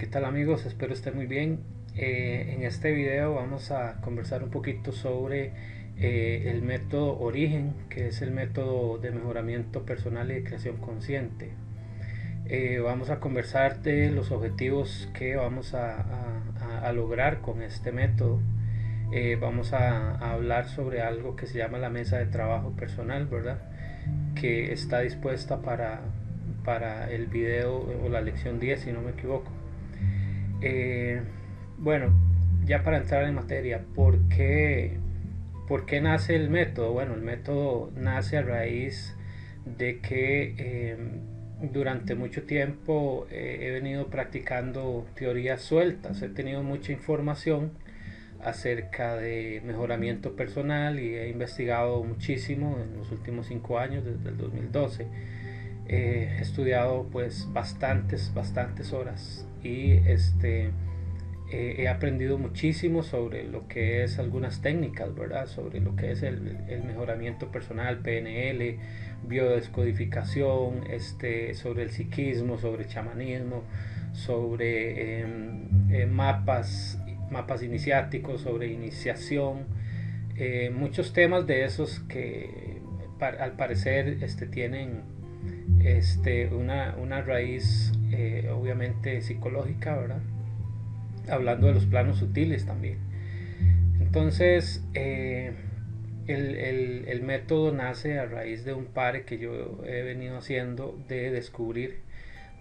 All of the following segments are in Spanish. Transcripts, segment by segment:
¿Qué tal amigos? Espero estén muy bien. En este video vamos a conversar un poquito sobre el método Origen, que es el método de mejoramiento personal y de creación consciente. Vamos a conversar de los objetivos que vamos a lograr con este método. Vamos a hablar sobre algo que se llama la mesa de trabajo personal, ¿verdad? Que está dispuesta para el video o la lección 10 si no me equivoco. Eh, bueno, ya para entrar en materia, ¿por qué nace el método? Bueno, el método nace a raíz de que durante mucho tiempo he venido practicando teorías sueltas, he tenido mucha información acerca de mejoramiento personal y he investigado muchísimo en los últimos 5 años, desde el 2012. He estudiado pues bastantes horas y he aprendido muchísimo sobre lo que es algunas técnicas, ¿verdad? Sobre lo que es el mejoramiento personal, PNL, biodescodificación, sobre el psiquismo, sobre el chamanismo, sobre mapas iniciáticos, sobre iniciación, muchos temas de esos que al parecer tienen una raíz obviamente psicológica, ¿verdad? Hablando de los planos sutiles también. Entonces, el método nace a raíz de un par que yo he venido haciendo de descubrir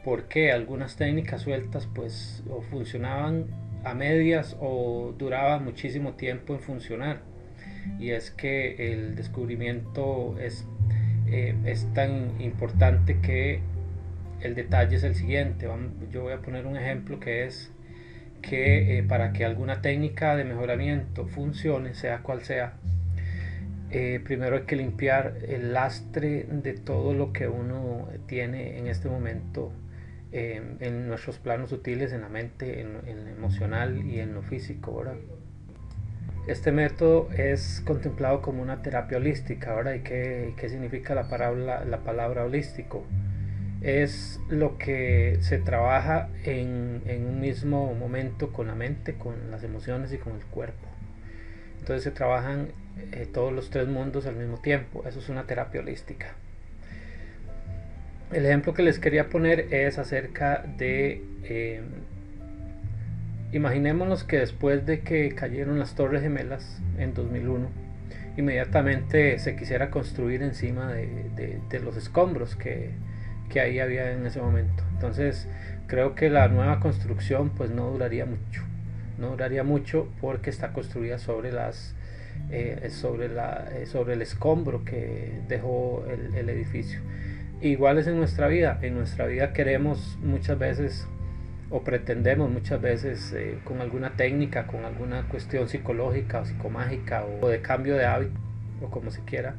por qué algunas técnicas sueltas pues o funcionaban a medias o duraban muchísimo tiempo en funcionar. Y es que el descubrimiento es tan importante que el detalle es el siguiente. Yo voy a poner un ejemplo que es que para que alguna técnica de mejoramiento funcione, sea cual sea, primero hay que limpiar el lastre de todo lo que uno tiene en este momento en nuestros planos sutiles, en la mente, en lo emocional y en lo físico, ¿verdad? Este método es contemplado como una terapia holística, ¿verdad? ¿Y qué significa la palabra holístico? Es lo que se trabaja en un mismo momento con la mente, con las emociones y con el cuerpo. Entonces se trabajan todos los tres mundos al mismo tiempo. Eso es una terapia holística. El ejemplo que les quería poner es acerca de imaginémonos que después de que cayeron las Torres Gemelas en 2001, inmediatamente se quisiera construir encima de los escombros que ahí había en ese momento. Entonces creo que la nueva construcción pues no duraría mucho. No duraría mucho porque está construida sobre sobre el escombro que dejó el edificio. Igual es en nuestra vida. En nuestra vida queremos muchas veces o pretendemos muchas veces con alguna técnica, con alguna cuestión psicológica o psicomágica o de cambio de hábito o como se quiera,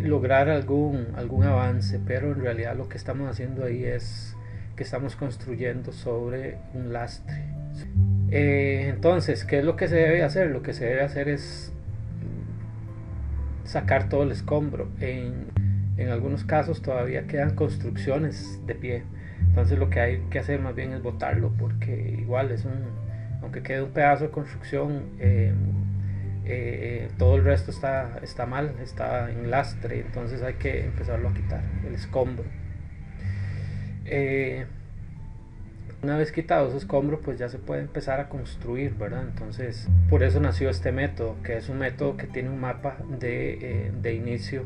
lograr algún avance, pero en realidad lo que estamos haciendo ahí es que estamos construyendo sobre un lastre. Entonces, ¿qué es lo que se debe hacer? Lo que se debe hacer es sacar todo el escombro. En algunos casos todavía quedan construcciones de pie. Entonces lo que hay que hacer más bien es botarlo, porque igual aunque quede un pedazo de construcción, todo el resto está mal, está en lastre, entonces hay que empezarlo a quitar, el escombro. Una vez quitado ese escombro, pues ya se puede empezar a construir, ¿verdad? Entonces, por eso nació este método, que es un método que tiene un mapa de inicio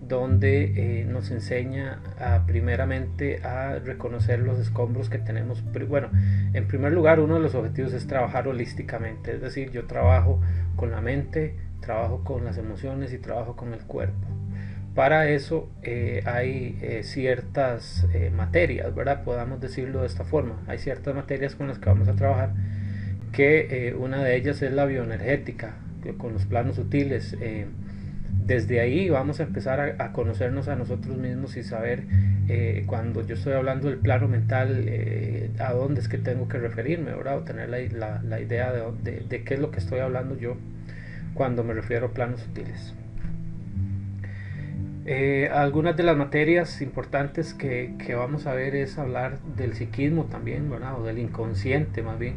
donde nos enseña primeramente a reconocer los escombros que tenemos. Bueno, en primer lugar, uno de los objetivos es trabajar holísticamente, es decir, yo trabajo con la mente, trabajo con las emociones y trabajo con el cuerpo. Para eso hay ciertas materias, ¿verdad? Podamos decirlo de esta forma. Hay ciertas materias con las que vamos a trabajar, que una de ellas es la bioenergética, con los planos sutiles. Desde ahí vamos a empezar a conocernos a nosotros mismos y saber cuando yo estoy hablando del plano mental, a dónde es que tengo que referirme, ¿verdad? O tener la idea de qué es lo que estoy hablando yo cuando me refiero a planos sutiles. Algunas de las materias importantes que vamos a ver es hablar del psiquismo también, ¿verdad? O del inconsciente más bien.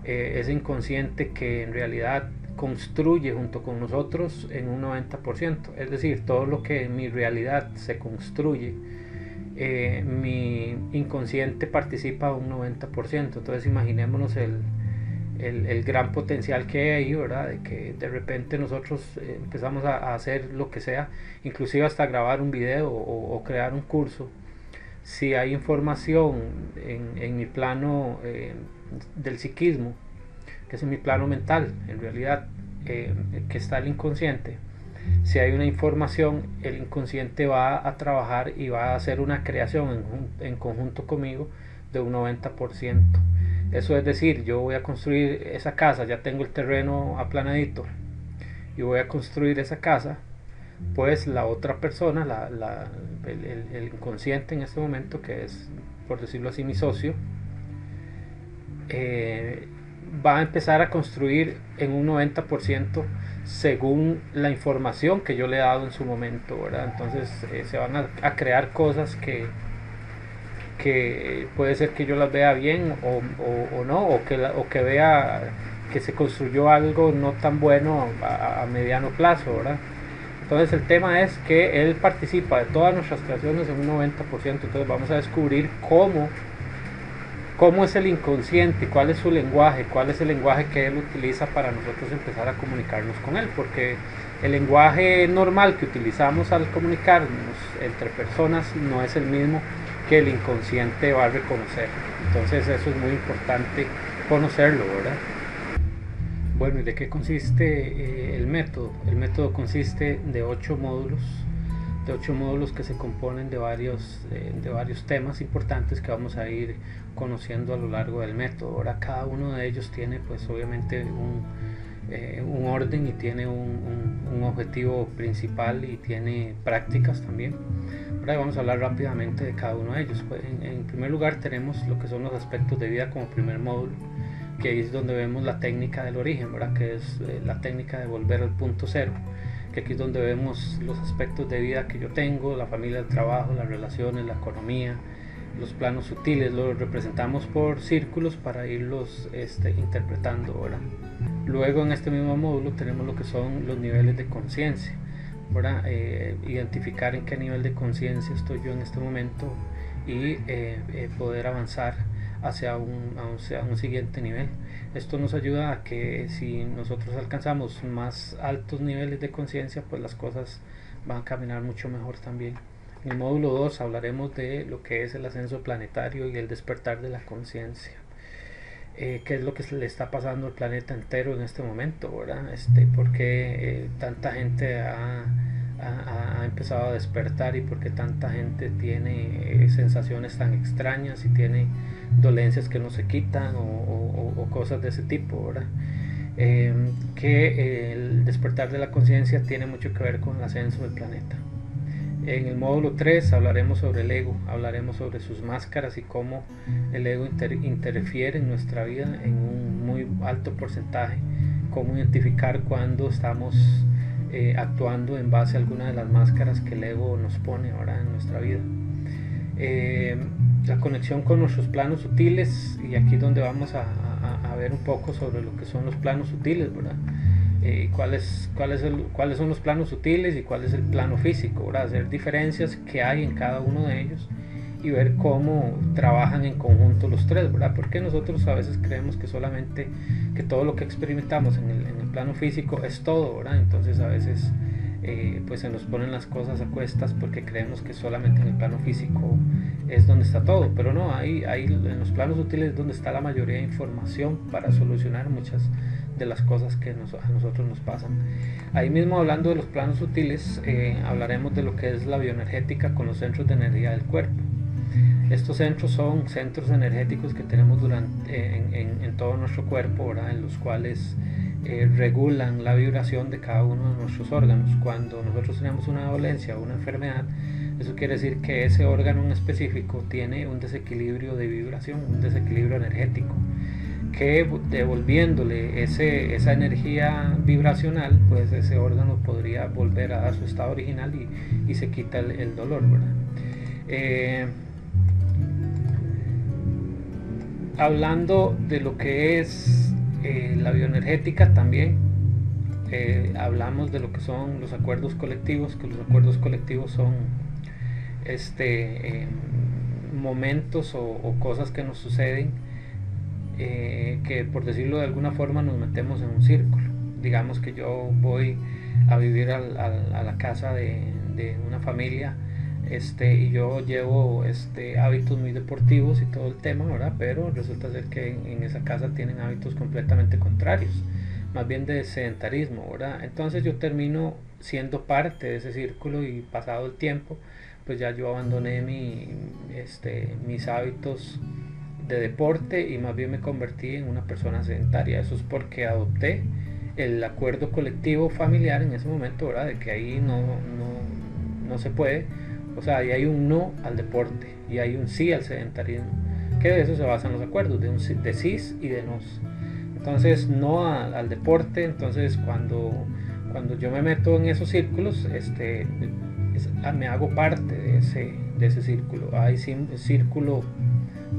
Ese inconsciente que en realidad construye junto con nosotros en un 90%. Es decir, todo lo que en mi realidad se construye, mi inconsciente participa un 90%. Entonces imaginémonos el gran potencial que hay ahí, ¿verdad? De que de repente nosotros empezamos a hacer lo que sea, inclusive hasta grabar un video o crear un curso. Si hay información en mi plano del psiquismo, que es en mi plano mental, en realidad, que está el inconsciente, si hay una información, el inconsciente va a trabajar y va a hacer una creación en conjunto conmigo de un 90%. Eso es decir, yo voy a construir esa casa, ya tengo el terreno aplanadito y voy a construir esa casa, pues la otra persona, el inconsciente en este momento, que es, por decirlo así, mi socio, va a empezar a construir en un 90% según la información que yo le he dado en su momento, ¿verdad? Entonces se van a crear cosas que puede ser que yo las vea bien o no, o que vea que se construyó algo no tan bueno a mediano plazo, ¿verdad? Entonces el tema es que él participa de todas nuestras creaciones en un 90%. Entonces vamos a descubrir cómo es el inconsciente, cuál es su lenguaje, cuál es el lenguaje que él utiliza para nosotros empezar a comunicarnos con él, porque el lenguaje normal que utilizamos al comunicarnos entre personas no es el mismo que el inconsciente va a reconocer. Entonces eso es muy importante conocerlo, ¿verdad? Bueno, ¿y de qué consiste el método? El método consiste de 8 módulos que se componen de varios temas importantes que vamos a ir conociendo a lo largo del método. Ahora cada uno de ellos tiene pues obviamente un orden y tiene un objetivo principal y tiene prácticas también. Ahora vamos a hablar rápidamente de cada uno de ellos. Pues, en primer lugar tenemos lo que son los aspectos de vida como primer módulo, que ahí es donde vemos la técnica del origen, ¿verdad? Que es la técnica de volver al punto cero, que aquí es donde vemos los aspectos de vida que yo tengo, la familia, el trabajo, las relaciones, la economía, los planos sutiles, los representamos por círculos para irlos interpretando, ¿verdad? Luego en este mismo módulo tenemos lo que son los niveles de conciencia, ¿verdad? Identificar en qué nivel de conciencia estoy yo en este momento y poder avanzar hacia un siguiente nivel. Esto nos ayuda a que si nosotros alcanzamos más altos niveles de conciencia, pues las cosas van a caminar mucho mejor también. En el módulo 2 hablaremos de lo que es el ascenso planetario y el despertar de la conciencia. Qué es lo que le está pasando al planeta entero en este momento, ¿verdad? Por qué tanta gente ha empezado a despertar y por qué tanta gente tiene sensaciones tan extrañas y tiene dolencias que no se quitan o cosas de ese tipo, ¿verdad? Que el despertar de la conciencia tiene mucho que ver con el ascenso del planeta. En el módulo 3 hablaremos sobre el ego, hablaremos sobre sus máscaras y cómo el ego interfiere en nuestra vida en un muy alto porcentaje, cómo identificar cuando estamos actuando en base a alguna de las máscaras que el ego nos pone ahora en nuestra vida. La conexión con nuestros planos sutiles, y aquí es donde vamos a ver un poco sobre lo que son los planos sutiles, ¿verdad? Cuáles son los planos sutiles y cuál es el plano físico, ¿verdad? Hacer diferencias que hay en cada uno de ellos y ver cómo trabajan en conjunto los tres, ¿verdad? Porque nosotros a veces creemos que solamente que todo lo que experimentamos en el plano físico es todo, ¿verdad? Entonces a veces pues se nos ponen las cosas a cuestas porque creemos que solamente en el plano físico es donde está todo, pero no, ahí en los planos sutiles es donde está la mayoría de información para solucionar muchas de las cosas que a nosotros nos pasan. Ahí mismo, hablando de los planos sutiles, hablaremos de lo que es la bioenergética con los centros de energía del cuerpo. Estos centros son centros energéticos que tenemos en todo nuestro cuerpo, ¿verdad? En los cuales regulan la vibración de cada uno de nuestros órganos. Cuando nosotros tenemos una dolencia o una enfermedad, eso quiere decir que ese órgano en específico tiene un desequilibrio de vibración, un desequilibrio energético, que devolviéndole esa energía vibracional, pues ese órgano podría volver a su estado original y se quita el dolor, ¿verdad? Hablando de lo que es la bioenergética también, hablamos de lo que son los acuerdos colectivos, que los acuerdos colectivos son momentos o cosas que nos suceden, que por decirlo de alguna forma nos metemos en un círculo. Digamos que yo voy a vivir a la casa de una familia, y yo llevo hábitos muy deportivos y todo el tema, ¿verdad? Pero resulta ser que en esa casa tienen hábitos completamente contrarios, más bien de sedentarismo, ¿verdad? Entonces yo termino siendo parte de ese círculo y pasado el tiempo, pues ya yo abandoné mis hábitos de deporte y más bien me convertí en una persona sedentaria. Eso es porque adopté el acuerdo colectivo familiar en ese momento, ¿verdad? De que ahí no se puede. O sea, ahí hay un no al deporte y hay un sí al sedentarismo, que de eso se basan los acuerdos, de sís y de nos. Entonces, no al deporte. Entonces, cuando yo me meto en esos círculos, me hago parte de ese círculo. Hay círculo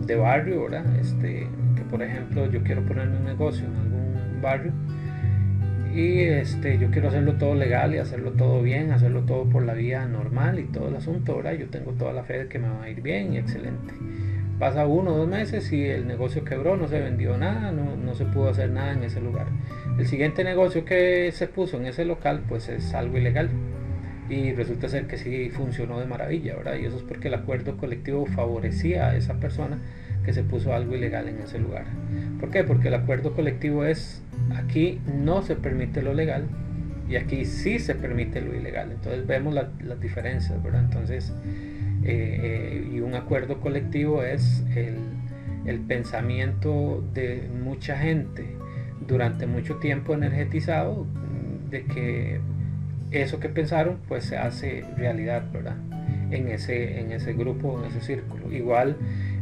de barrio, ¿verdad? Que por ejemplo yo quiero ponerme un negocio en algún barrio y yo quiero hacerlo todo legal y hacerlo todo bien, hacerlo todo por la vía normal y todo el asunto, ¿verdad? Yo tengo toda la fe de que me va a ir bien y excelente. Pasa 1 o 2 meses y el negocio quebró, no se vendió nada, no se pudo hacer nada en ese lugar. El siguiente negocio que se puso en ese local pues es algo ilegal y resulta ser que sí funcionó de maravilla, ¿verdad? Y eso es porque el acuerdo colectivo favorecía a esa persona que se puso algo ilegal en ese lugar. ¿Por qué? Porque el acuerdo colectivo es: aquí no se permite lo legal y aquí sí se permite lo ilegal. Entonces vemos las diferencias, ¿verdad? Entonces, y un acuerdo colectivo es el pensamiento de mucha gente durante mucho tiempo energetizado, de que eso que pensaron pues se hace realidad, ¿verdad? En ese grupo, en ese círculo. Igual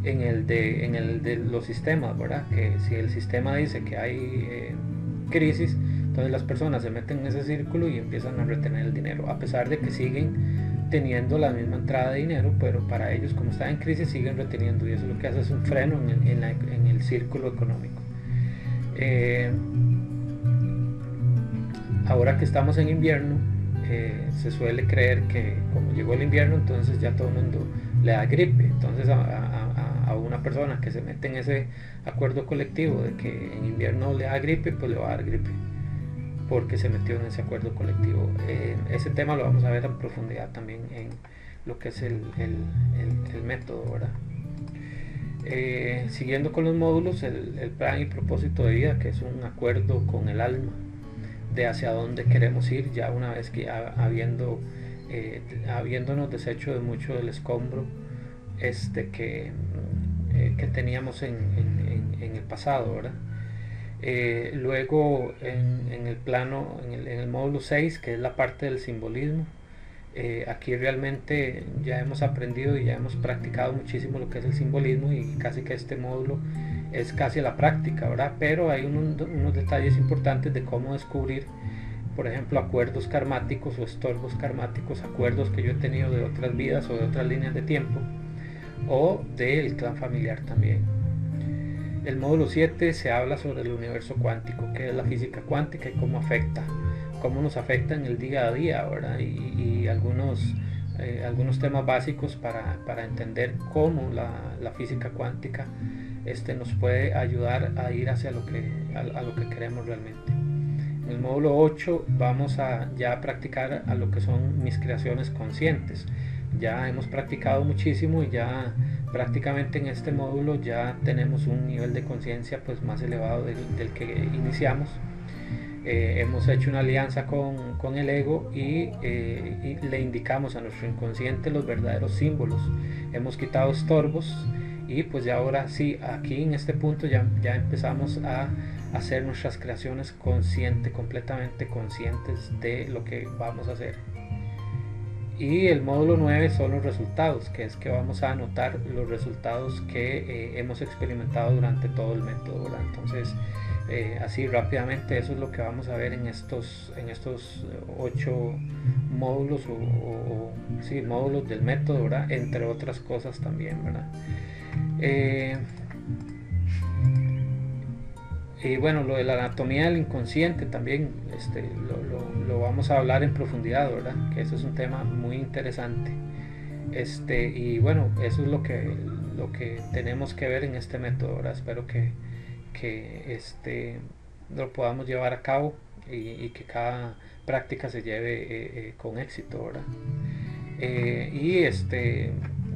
en el de los sistemas, ¿verdad? Que si el sistema dice que hay crisis, entonces las personas se meten en ese círculo y empiezan a retener el dinero, a pesar de que siguen teniendo la misma entrada de dinero, pero para ellos, como están en crisis, siguen reteniendo, y eso lo que hace es un freno en el círculo económico. Ahora que estamos en invierno, se suele creer que como llegó el invierno, entonces ya todo el mundo le da gripe. Entonces a una persona que se mete en ese acuerdo colectivo de que en invierno le da gripe, pues le va a dar gripe porque se metió en ese acuerdo colectivo. Ese tema lo vamos a ver en profundidad también en lo que es el método, ¿verdad? Siguiendo con los módulos, el plan y propósito de vida, que es un acuerdo con el alma de hacia dónde queremos ir, ya una vez que habiéndonos deshecho de mucho del escombro que teníamos en el pasado, ¿verdad? Luego en el plano, en el módulo 6, que es la parte del simbolismo, aquí realmente ya hemos aprendido y ya hemos practicado muchísimo lo que es el simbolismo, y casi que este módulo es casi la práctica, ¿verdad? Pero hay unos detalles importantes de cómo descubrir, por ejemplo, acuerdos karmáticos o estorbos karmáticos, acuerdos que yo he tenido de otras vidas o de otras líneas de tiempo o del clan familiar también. El módulo 7 se habla sobre el universo cuántico, que es la física cuántica y cómo nos afecta en el día a día, ¿verdad? Y algunos temas básicos para entender cómo la física cuántica nos puede ayudar a ir hacia lo que queremos realmente. En el módulo 8 vamos a ya practicar a lo que son mis creaciones conscientes. Ya hemos practicado muchísimo y ya prácticamente en este módulo ya tenemos un nivel de conciencia pues más elevado del que iniciamos. Hemos hecho una alianza con el ego y le indicamos a nuestro inconsciente los verdaderos símbolos. Hemos quitado estorbos y pues ya ahora sí, aquí en este punto ya empezamos a hacer nuestras creaciones completamente conscientes de lo que vamos a hacer. Y el módulo 9 son los resultados, que es que vamos a anotar los resultados que hemos experimentado durante todo el método, ¿verdad? Entonces, así rápidamente, eso es lo que vamos a ver en estos 8 módulos sí, módulos del método, ¿verdad? Entre otras cosas también, ¿verdad? Y bueno, lo de la anatomía del inconsciente también lo vamos a hablar en profundidad, ¿verdad? Que eso es un tema muy interesante. Y bueno, eso es lo que tenemos que ver en este método, ¿verdad? Espero que lo podamos llevar a cabo y que cada práctica se lleve con éxito, ¿verdad?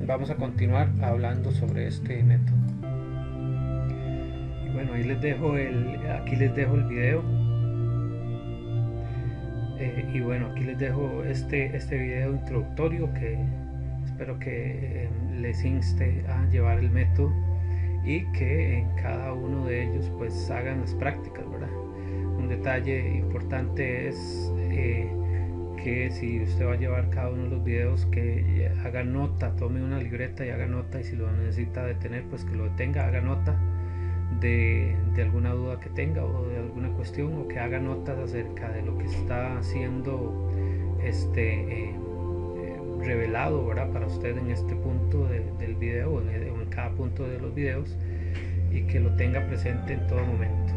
Vamos a continuar hablando sobre este método. Bueno, ahí les dejo aquí les dejo el video. Y bueno, aquí les dejo este video introductorio que espero que les inste a llevar el método y que en cada uno de ellos pues hagan las prácticas, ¿verdad? Un detalle importante es que si usted va a llevar cada uno de los videos, que haga nota, tome una libreta y haga nota, y si lo necesita detener pues que lo detenga, haga nota de alguna duda que tenga o de alguna cuestión, o que haga notas acerca de lo que está siendo revelado, ¿verdad? Para usted en este punto del video o en cada punto de los videos, y que lo tenga presente en todo momento.